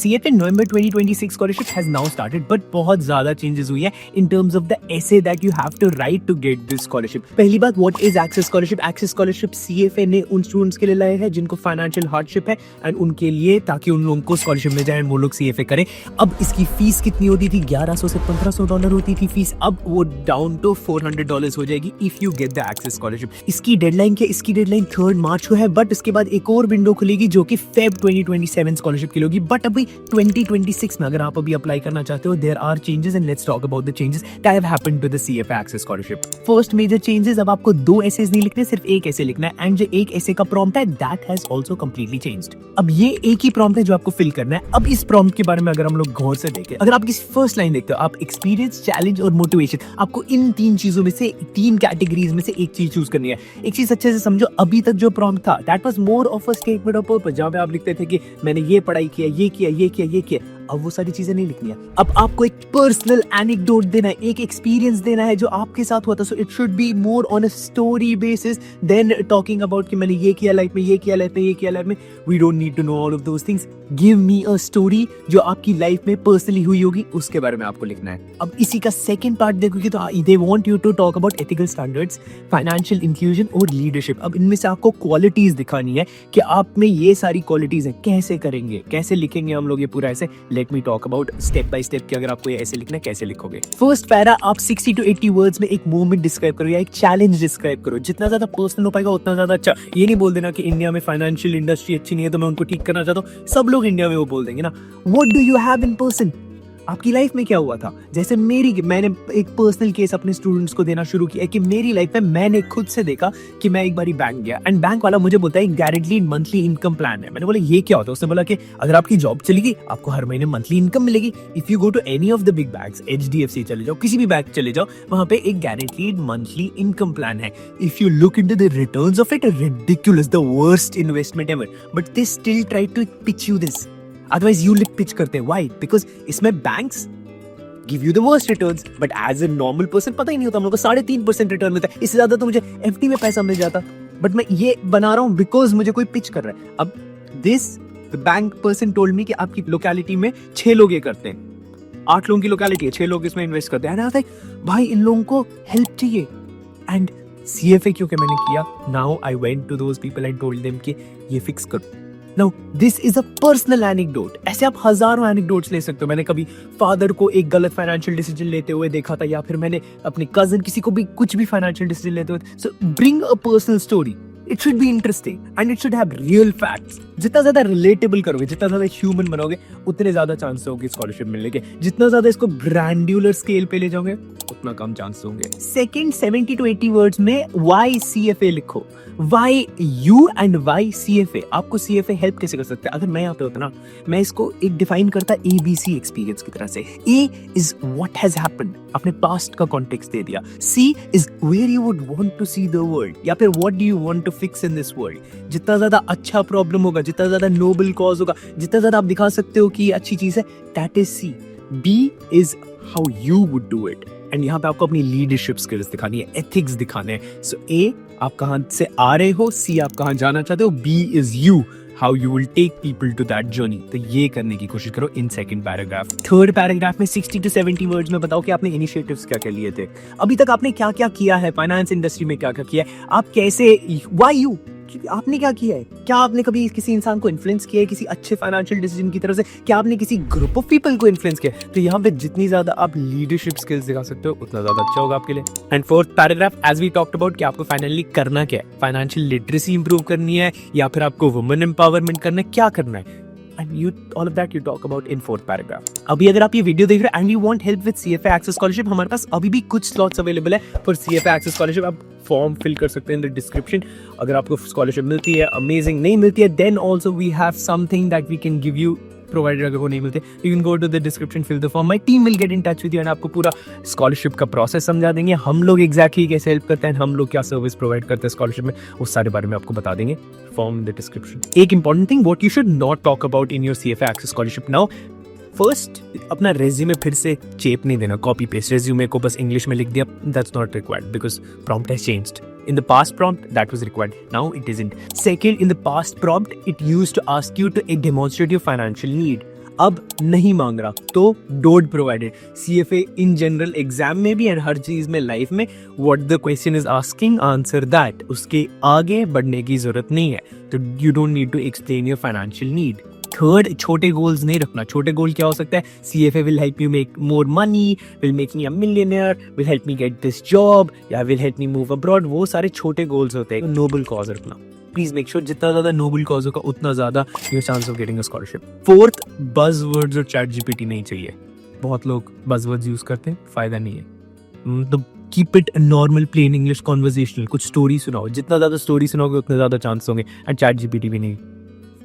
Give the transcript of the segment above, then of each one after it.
CFA November 2026 scholarship has now started, but बहुत ज़्यादा changes हुई है in terms of the essay that you have to write to get this scholarship. पहली बात, what is Access Scholarship? Access Scholarship CFA ने उन students के लिए लाए हैं जिनको financial hardship है and उनके लिए, ताकि उन लोगों को scholarship मिल जाए और वो लोग CFA करें. अब इसकी फीस कितनी होती थी? $1100 से $1500 होती थी फीस. अब वो डाउन टू $400 हो जाएगी if you get the Access Scholarship. इसकी डेडलाइन क्या? इसकी डेडलाइन 3 मार्च को है, बट इसके बाद एक और विंडो खुलेगी जो कि Feb 2027 स्कॉलरशिप की होगी. बट अभी 2026 में अगर आप अभी अप्लाई करना चाहते हो, there are changes and let's talk about the changes that have happened to the CFA access scholarship. First major changes, अब आपको 2 एसेज नहीं लिखने, सिर्फ एक एसे लिखना है. एंड जो एक एसे का प्रॉम्प्ट है that has also completely changed. अब ये एक ही प्रॉम्प्ट है जो आपको फिल करना है. अब इस प्रॉम्प्ट के बारे में अगर हम लोग गौर से देखें, अगर आप किसी फर्स्ट लाइन देखते हो, आप एक्सपीरियंस, चैलेंज और मोटिवेशन, आपको इन 3 चीजों में से, 3 कैटेगरीज में से एक चीज चूज करनी है. एक चीज अच्छे से समझो, अभी तक जो प्रॉम्प्ट था that was more of a statement of purpose, जहां पे आप लिखते थे कि मैंने ये पढ़ाई किया, ये किया, ये किया, ये किया. अब वो सारी चीजें नहीं लिखनी है. अब आपको एक पर्सनल एनेक्डोट देना है, एक एक्सपीरियंस देना है जो आपके साथ हुआ था. So it should be more on a story basis than talking about कि मैंने ये किया लाइफ में, ये किया लाइफ में, ये किया लाइफ में. We don't need to know all of those things. Give me a story जो आपकी लाइफ में पर्सनली हुई होगी, उसके बारे में आपको लिखना है. अब इसी का सेकंड पार्ट देखोगे तो they want you to talk about ethical standards, financial inclusion और लीडरशिप. अब इनमें से आपको क्वालिटीज दिखानी है कि आप में ये सारी क्वालिटीज हैं. कैसे करेंगे, कैसे लिखेंगे हम लोग ये पूरा ऐसे? Let me talk about step by step कि अगर आपको ये ऐसे लिखना है कैसे लिखोगे. फर्स्ट पैरा, आप 60 to 80 वर्ड्स में एक मूवमेंट डिस्क्राइब करो या एक चैलेंज डिस्क्राइब करो. जितना ज्यादा पर्सनल हो पाएगा उतना ज्यादा अच्छा. ये नहीं बोल देना कि इंडिया में फाइनेंशियल इंडस्ट्री अच्छी नहीं है तो मैं उनको ठीक करना चाहता हूँ. सब लोग इंडिया में वो बोल देंगे ना. What do you have in person? आपकी लाइफ में क्या हुआ था? जैसे मैंने एक पर्सनल केस अपने स्टूडेंट्स को देना शुरू किया कि मेरी लाइफ में मैंने खुद से देखा कि मैं एक बारी बैंक गया एंड बैंक वाला मुझे बोलता है गारंटीड मंथली इनकम प्लान है. मैंने बोला ये क्या होता है? उसने बोला कि अगर आपकी जॉब चली गई आपको हर महीने मंथली इनकम मिलेगी. If you go to any of the big banks, HDFC चले जाओ, किसी भी बैंक चले जाओ, वहां पे एक गारंटीड मंथली इनकम प्लान है. If you look into the returns of it, ridiculous, the worst investment ever, but they still try to pitch you this. Otherwise you like pitch करते हैं. व्हाई? बिकॉज इसमें banks give you the worst returns, but as a normal person पता ही नहीं होता हम लोग को 3.5% रिटर्न मिलता है. इससे ज्यादा तो मुझे FD में पैसा मिल जाता, बट मैं ये बना रहा हूँ बिकॉज मुझे कोई पिच कर रहा है. अब this bank person told me कि आपकी लोकेलिटी में 6 लोग ये करते हैं, 8 लोगों की लोकेलिटी है, 6 लोग इसमें इन्वेस्ट करते हैं. भाई इन लोगों को हेल्प चाहिए. एंड CFA क्योंकि मैंने किया, now I went to those people and told them कि ये फिक्स करो. Now, this is a personal anecdote. ऐसे आप हजारों एनेक्डोट्स ले सकते हो. मैंने कभी फादर को एक गलत फाइनेंशियल डिसीजन लेते हुए देखा था, या फिर मैंने अपने कजन किसी को भी कुछ भी फाइनेंशियल डिसीजन लेते हुए. सो bring a personal story. It should be interesting and it should have real facts. जितना ज्यादा रिलेटेबल करोगे, जितना ज्यादा ह्यूमन बनोगे, उतने ज्यादा चांस होंगे स्कॉलरशिप मिलने के. जितना ज्यादा इसको ब्रांड्यूलर स्केल पे ले जाओगे उतना कम चांस होंगे. सेकंड, 70 to 80 वर्ड्स में वाई CFA लिखो. Why you and why CFA. आपको CFA हेल्प कैसे कर सकता है? अगर मैं यहाँ पे होता ना, मैं इसको एक डिफाइन करता ABC एक्सपीरियंस की तरह से. A is what has happened, अपने पास्ट का कॉन्टेक्स्ट दे दिया. C is where you would want to see the world, या फिर what do you want to fix in this world. जितना ज्यादा अच्छा प्रॉब्लम होगा, जितना ज्यादा नोबल कॉज होगा, जितना ज्यादा आप दिखा सकते हो कि ये अच्छी चीज है, that is C. B is how you would do it. And यहाँ पे आपको अपनी लीडरशिप स्किल्स दिखानी है, एथिक्स दिखाने हैं. सो A, आप कहाँ से आ रहे हो, C, आप कहाँ जाना चाहते हो, B is you, how you will take people to that journey. तो ये करने की कोशिश करो in second paragraph. Third paragraph में 60 to 70 वर्ड्स में बताओ कि आपने इनिशिएटिव्स क्या क्या लिए थे, अभी तक आपने क्या क्या किया है, फाइनेंस इंडस्ट्री में क्या क्या किया है, आप कैसे, व्हाई यू, आपने क्या किया है. क्या आपने कभी किसी इंसान को इन्फ्लुएंस किया है किसी अच्छे फाइनेंशियल डिसीजन की तरफ से? क्या आपने किसी ग्रुप ऑफ पीपल को इन्फ्लुएंस किया? तो यहाँ पे जितनी ज्यादा आप लीडरशिप स्किल्स दिखा सकते हो उतना ज्यादा अच्छा होगा आपके लिए. And fourth paragraph, as we talked about, कि आपको फाइनली करना क्या है. फाइनेंशियल लिटरेसी इंप्रूव करनी है या फिर आपको वुमेन एम्पावरमेंट करना है, क्या करना है? And you, all of that you talk about in fourth paragraph. अभी अगर आप ये वीडियो देख रहे हैं and you want help with CFA Access Scholarship, हमारे पास अभी भी कुछ स्लॉट्स अवेलेबल है for CFA Access Scholarship. आप फॉर्म फिल कर सकते हैं इन द डिस्क्रिप्शन. अगर आपको स्कॉलरशिप मिलती है अमेजिंग, नहीं मिलती है then also we have something that we can give you. Provided अगर वो नहीं मिलते, you can go to the description, fill the form. My team will get in touch with you and आपको पूरा स्कॉलरशिप का प्रोसेस समझा देंगे. हम लोग एग्जैक्टली कैसे हेल्प करते हैं, हम लोग क्या सर्विस प्रोवाइड करते हैं स्कॉलरशिप में, उस सारे बारे में आपको बता देंगे. Form in the description. एक important thing what you should not talk about in your CFA access scholarship now. First, अपना रेज्यूमे फिर से चेप नहीं देना, कॉपी पेस्ट. रेज्यूमे को बस इंग्लिश में लिख दिया, that's not required because prompt has changed. In the past prompt, that was required. Now it isn't. Second, in the past prompt, it used to ask you to demonstrate your financial need. अब नहीं मांग रहा तो don't provide it. CFA in general exam में भी and हर चीज में लाइफ में what the question is asking answer that, उसके आगे बढ़ने की जरूरत नहीं है। तो you don't need to explain your financial need. Third, छोटे गोल्स नहीं रखना। छोटे गोल क्या हो सकता है? CFA will help you make more money, will make me a millionaire, will help me get this job, या will help me move abroad. वो सारे छोटे गोल्स होते हैं। नोबल कॉज रखना। प्लीज मेक श्योर जितना ज्यादा नोबल कॉज होगा उतना ज्यादा your chance of getting a scholarship. Fourth, buzzwords और चैट जीपीटी नहीं चाहिए। बहुत लोग बज़वर्ड्स यूज करते हैं, फायदा नहीं है। तो keep it normal plain English conversational. कुछ स्टोरी सुनाओ, जितना ज्यादा स्टोरी सुनाओगे उतने ज्यादा चांस होंगे। एंड चैट जीपीटी भी नहीं,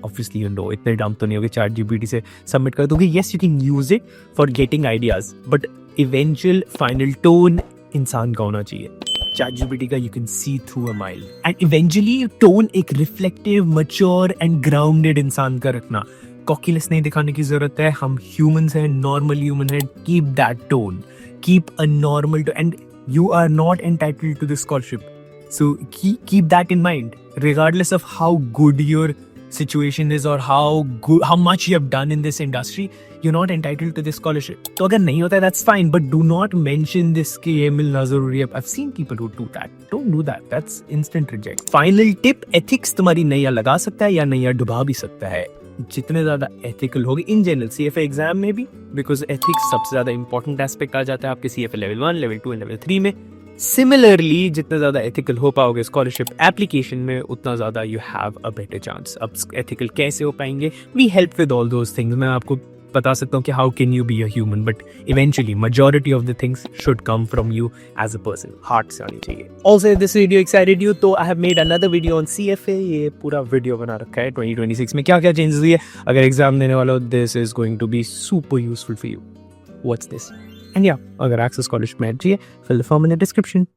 ऑब्वियसली यू नो, इतने डम तो नहीं होगे चैट जीपीटी से सबमिट कर दोगे। Yes, you can use it for getting ideas, but eventual final tone इंसान का होना चाहिए। चैट जीपीटी का you can see through a mile. And eventually tone एक रिफ्लेक्टिव, मैच्योर एंड ग्राउंडेड इंसान का रखना। कॉकीनेस नहीं दिखाने की जरूरत है। हम ह्यूमंस हैं, नॉर्मल ह्यूमन है। Keep that tone, keep a normal tone, and you are not entitled to this scholarship. So keep that in mind, regardless of how good your situation is or how much you have done in this industry, you're not entitled to this scholarship. तो अगर नहीं होता है that's fine, but do not mention this कि ये मिलना जरूरी है। I've seen people who do that. Don't do that. That's instant reject. Final tip, ethics तुम्हारी नैया लगा सकता है या नैया डुबा भी सकता है। जितने ज्यादा एथिकल होगी इन जनरल CFA एग्जाम में भी, बिकॉज एथिक्स सबसे ज्यादा इंपॉर्टेंट एस्पेक्ट आ जाता है आपके CFA level 1, level 2 and level 3 में। सिमिलरली जितना ज्यादा एथिकल हो पाओगे स्कॉलरशिप एप्लीकेशन में, उतना ज्यादा you have a better chance. अब एथिकल कैसे हो पाएंगे? We help with all those things. मैं आपको बता सकता हूँ कि how can you be a human, but eventually majority of the things should come from you as a person. Heart से आनी चाहिए। Also, if this video excited you, तो I have made another video on CFA। ये पूरा video बना रखा है 2026 में क्या क्या चेंजेस हुई है। अगर एग्जाम देने वाला हो, this is going to be super useful for you. What's this? And yeah, अगर access college में चाहिए, fill the form in the description.